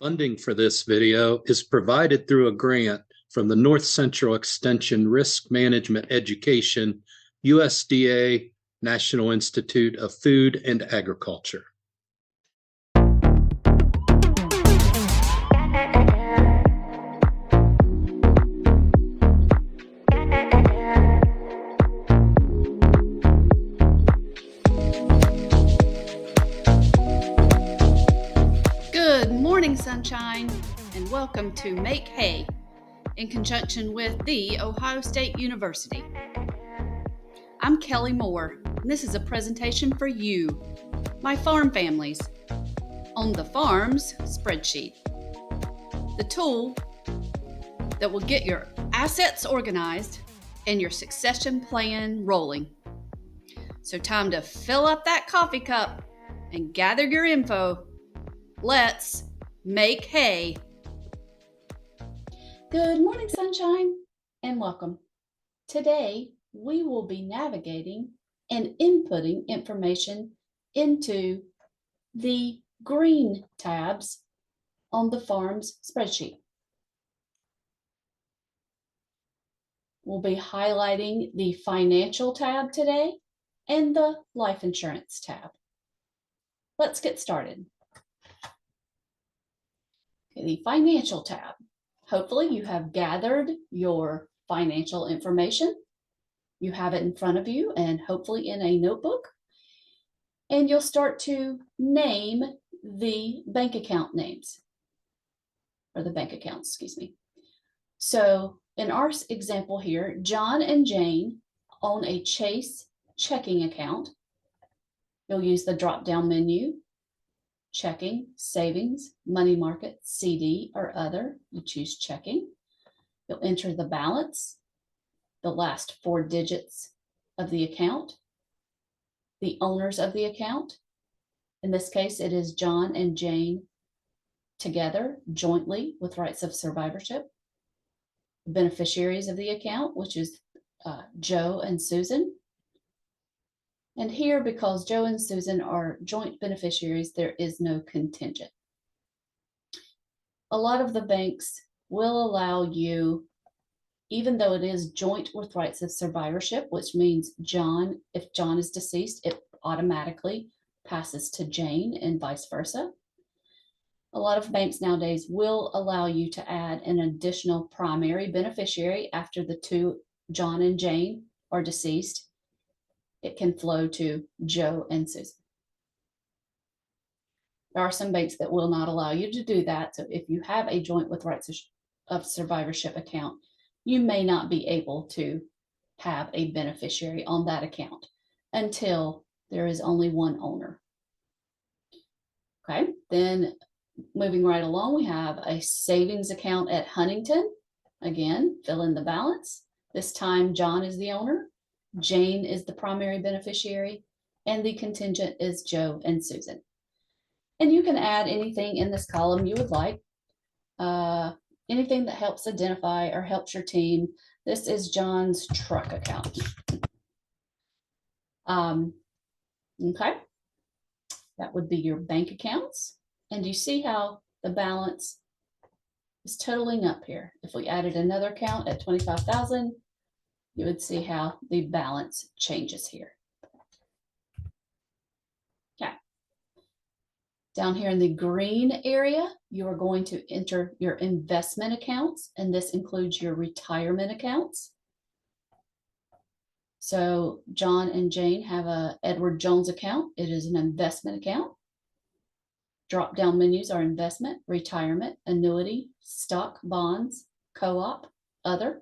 Funding for this video is provided through a grant from the North Central Extension Risk Management Education, USDA, National Institute of Food and Agriculture. Good morning, sunshine, and welcome to Make Hay in conjunction with The Ohio State University. I'm Kelly Moore, and this is a presentation for you, my farm families, on the Farms spreadsheet, the tool that will get your assets organized and your succession plan rolling. So time to fill up that coffee cup and gather your info. Let's make hay. Good morning, sunshine, and welcome. Today, we will be navigating and inputting information into the green tabs on the Farms spreadsheet. We'll be highlighting the Financial tab today and the Life Insurance tab. Let's get started. The Financial tab. Hopefully you have gathered your financial information. You have it in front of you and hopefully in a notebook. And you'll start to name the bank account names, or the bank accounts, excuse me. So in our example here, John and Jane own a Chase checking account. You'll use the drop-down menu. Checking, savings, money market, CD, or other. You choose checking. You'll enter the balance, the last 4 digits of the account, the owners of the account. In this case, it is John and Jane together, jointly with rights of survivorship. Beneficiaries of the account, which is Joe and Susan. And here, because Joe and Susan are joint beneficiaries, there is no contingent. A lot of the banks will allow you, even though it is joint with rights of survivorship, which means if John is deceased, it automatically passes to Jane and vice versa. A lot of banks nowadays will allow you to add an additional primary beneficiary after the two, John and Jane, are deceased. It can flow to Joe and Susan. There are some banks that will not allow you to do that. So if you have a joint with rights of survivorship account, you may not be able to have a beneficiary on that account until there is only one owner. Okay, then moving right along, we have a savings account at Huntington. Again, fill in the balance. This time, John is the owner. Jane is the primary beneficiary, and the contingent is Joe and Susan. And you can add anything in this column you would like, anything that helps identify or helps your team. This is John's truck account. Okay, that would be your bank accounts. And you see how the balance is totaling up here. If we added another account at 25,000, you would see how the balance changes here. Okay. Down here in the green area, you are going to enter your investment accounts, and this includes your retirement accounts. So John and Jane have a Edward Jones account. It is an investment account. Drop-down menus are investment, retirement, annuity, stock, bonds, co-op, other.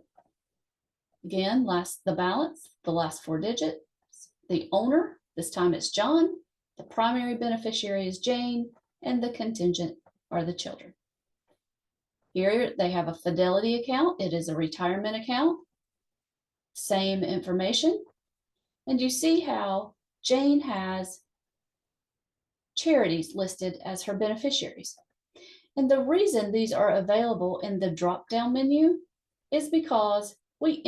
Again, the balance, the last 4 digits, the owner, this time it's John, the primary beneficiary is Jane, and the contingent are the children. Here they have a Fidelity account. It is a retirement account. Same information. And you see how Jane has charities listed as her beneficiaries. And the reason these are available in the drop-down menu is because we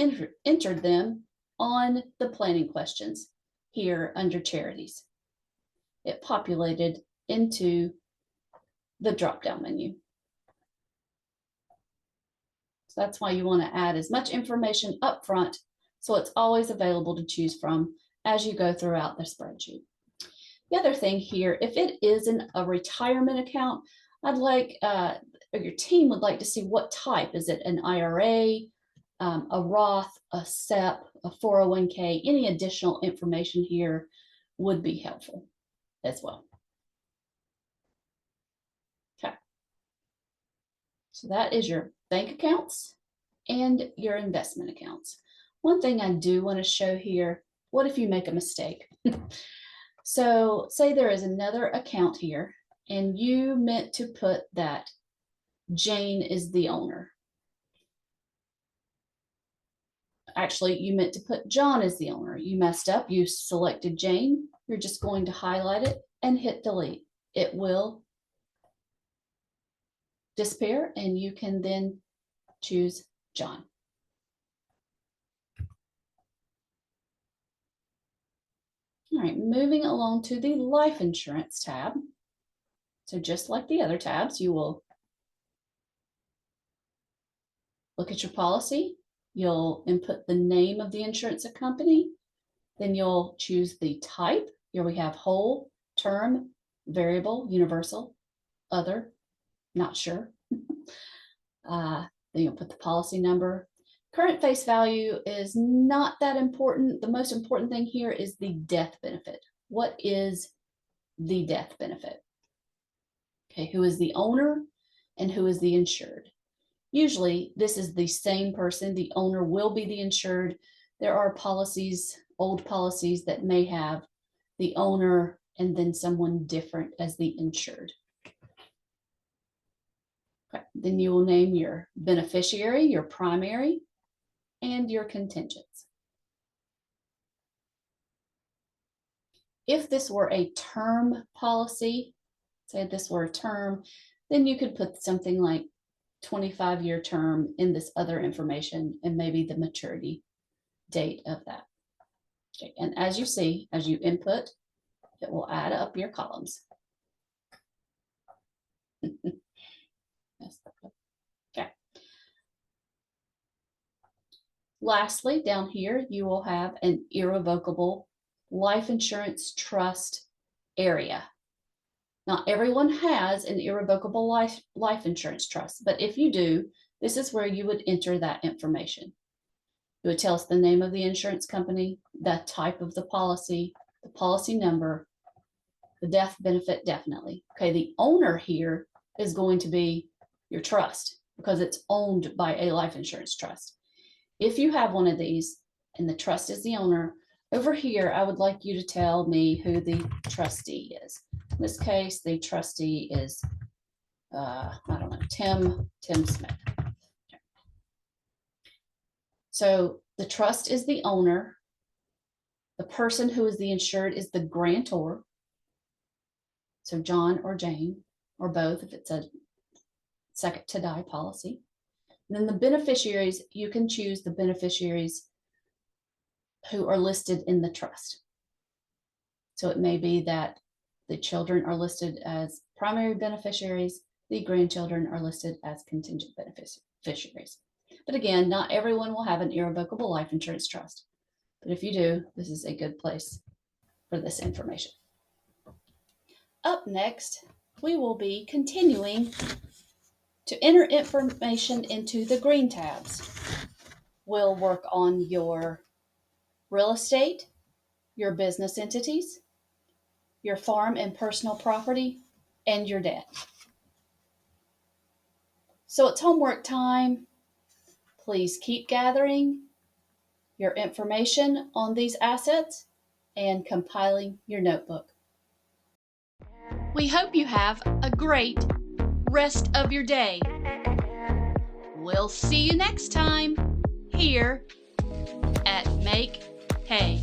entered them on the planning questions here under charities. It populated into the drop-down menu. So that's why you want to add as much information up front so it's always available to choose from as you go throughout the spreadsheet. The other thing here, if it isn't a retirement account, I'd like, or your team would like to see what type. Is it an IRA, a Roth, a SEP, a 401k? Any additional information here would be helpful as well. Okay. So that is your bank accounts and your investment accounts. One thing I do want to show here, what if you make a mistake? So say there is another account here and you meant to put that Jane is the owner. Actually, you meant to put John as the owner. You messed up, you selected Jane. You're just going to highlight it and hit delete. It will disappear and you can then choose John. All right, moving along to the life insurance tab. So just like the other tabs, you will look at your policy. You'll input the name of the insurance company. Then you'll choose the type. Here we have whole, term, variable, universal, other, not sure. Then you'll put the policy number. Current face value is not that important. The most important thing here is the death benefit. What is the death benefit? Okay, who is the owner and who is the insured? Usually this is the same person. The owner will be the insured. There are policies, old policies, that may have the owner and then someone different as the insured. Okay. Then you will name your beneficiary, your primary, and your contingents. If this were a term policy, say this were a term, then you could put something like 25-year term in this other information and maybe the maturity date of that. Okay. And as you see, as you input, it will add up your columns. Okay. Lastly, down here, you will have an irrevocable life insurance trust area. Not everyone has an irrevocable life insurance trust, but if you do, this is where you would enter that information. It would tell us the name of the insurance company, the type of the policy number, the death benefit, definitely. Okay, the owner here is going to be your trust because it's owned by a life insurance trust. If you have one of these and the trust is the owner, over here, I would like you to tell me who the trustee is. In this case, the trustee is, I don't know, Tim Smith. Okay. So the trust is the owner. The person who is the insured is the grantor. So John or Jane, or both if it's a second to die policy. And then the beneficiaries, you can choose the beneficiaries who are listed in the trust. So it may be that the children are listed as primary beneficiaries, the grandchildren are listed as contingent beneficiaries. But again, not everyone will have an irrevocable life insurance trust. But if you do, this is a good place for this information. Up next, we will be continuing to enter information into the green tabs. We'll work on your real estate, your business entities, your farm and personal property, and your debt. So it's homework time. Please keep gathering your information on these assets and compiling your notebook. We hope you have a great rest of your day. We'll see you next time here at Make Hay.